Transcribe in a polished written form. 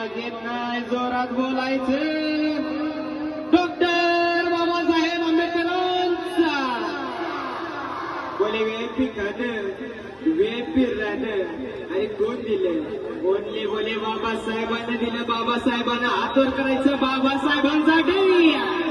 आवाज येत नाही, जोरात बोलायचं. डॉक्टर बाबासाहेब आंबेडकरांचा. बोले वेळ खाणं वेळ राहणं आणि कोण दिलं? ओनली बोले बाबासाहेबांना दिलं. बाबासाहेबांना हातोर करायचं बाबासाहेबांसाठी.